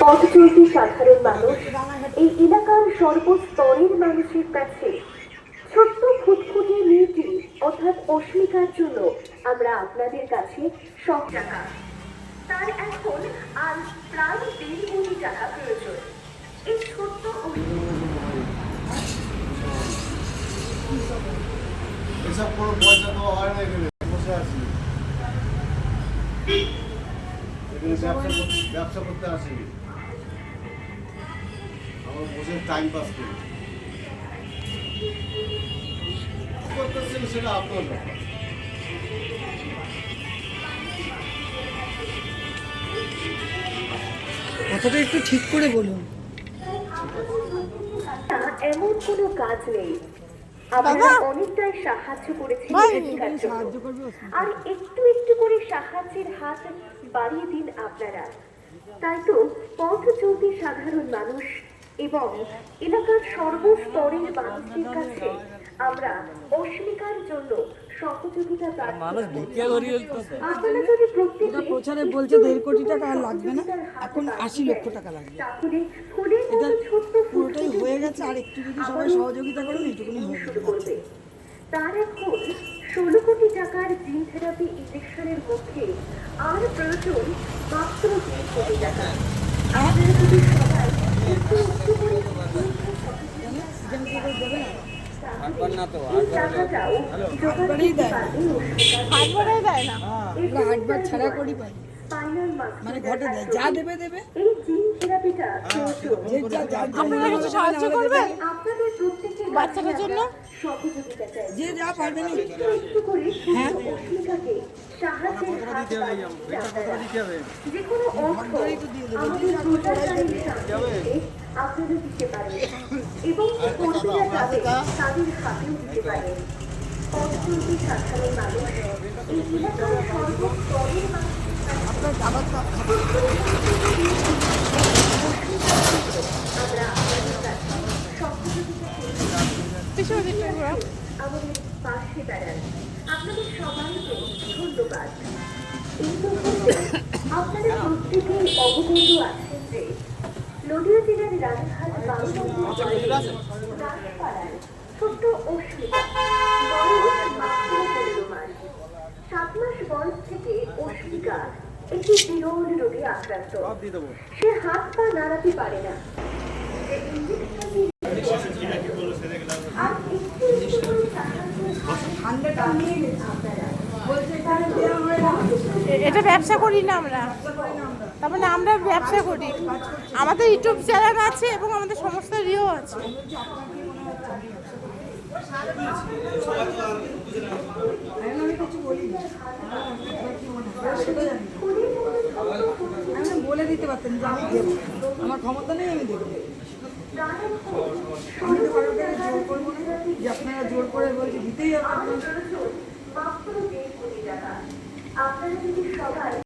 পথচলতি সাধারণ মানুষ এই এলাকার সর্বস্তরের মানুষের কাছে ছোট্ট ফুটফুটে মেয়েটি অর্থাৎ অস্মিকার জন্য আমরা আপনাদের কাছে টাকা তার এখন আজ প্রায় 1.5 কোটি টাকা প্রয়োজন। এই ছোট্ট এসব কোনো পয়সা দেওয়া হয় না, এখানে বসে আছি, এখানে ব্যবসা করতে আসিনি, আমার বসে টাইম পাস করি করতেছেন সেটা আপনার ব্যাপার। কথাটা একটু ঠিক করে বলুন। এমন কোনো কাজ নেই, আমরা অনেকটাই সাহায্য করেছি আর একটু একটু করে সাহায্যের হাত বাড়িয়ে দিন আপনারা। তাই তো পথ চলতি সাধারণ মানুষ এবং এলাকার সর্বস্তরের মানুষদের কাছে আমরা অস্মিকার জন্য সহযোগিতা প্রচারে বলছে 1.5 কোটি টাকা আর লাগবে না, এখন 80 লক্ষ টাকা লাগবে। এটা পুরোটাই হয়ে গেছে, আর একটু যদি সবাই সহযোগিতা করেন এইটুকুনি হয়ে যাবে। তার এখন 16 কোটি টাকার জিন থেরাপি ইনজেকশনের মধ্যে আর প্রয়োজন মাত্র 2 কোটি টাকা। আপনারা যদি সবাই একটু একটু করে হাটবার ছাড়া করি পাই, মানে ঘটে দেয়, যা দেবে দেবে। সাহায্য করবেন বাচ্চাটার জন্য, যে যা পারবেন। হ্যাঁ, যে কোনো অর্থ আমাদের প্রচারকারীর সাথে আপনারা দিতে পারেন এবং কর্মীরা যাবে তাদের হাতেও দিতে পারেন। পথচলতি সাধারণ মানুষ এই এলাকার সর্বস্তরের আমরা আপনাদের কাছে সহযোগিতা আমাদের পাশে দাঁড়ান। আপনাদের সবাইকে ধন্যবাদ। এই মুহূর্তে আপনারা প্রত্যেকেই অবগত আছেন যে নদিয়া জেলার রাজহাট রাজপাড়ার ছোট্ট অস্মিকা বয়স মাত্র 15 মাস। 7 মাস বয়স থেকে অস্মিকা একটি বিরল রোগে আক্রান্ত। সে হাত পা নাড়াতে পারে না। এটা ব্যবসা করি না আমরা, তার মানে আমরা ব্যবসা করি। আমাদের ইউটিউব চ্যানেল আছে এবং আমাদের সমস্ত রিও আছে। আমি বলে দিতে পারতেন যে আমি দেবো, আমার ক্ষমতা নেই, আমি দেবো। আমি তো কারোর কাছে জোর করবো না যে আপনারা জোর করে বলছে দিতেই হবে। আপনারা যদি সবাই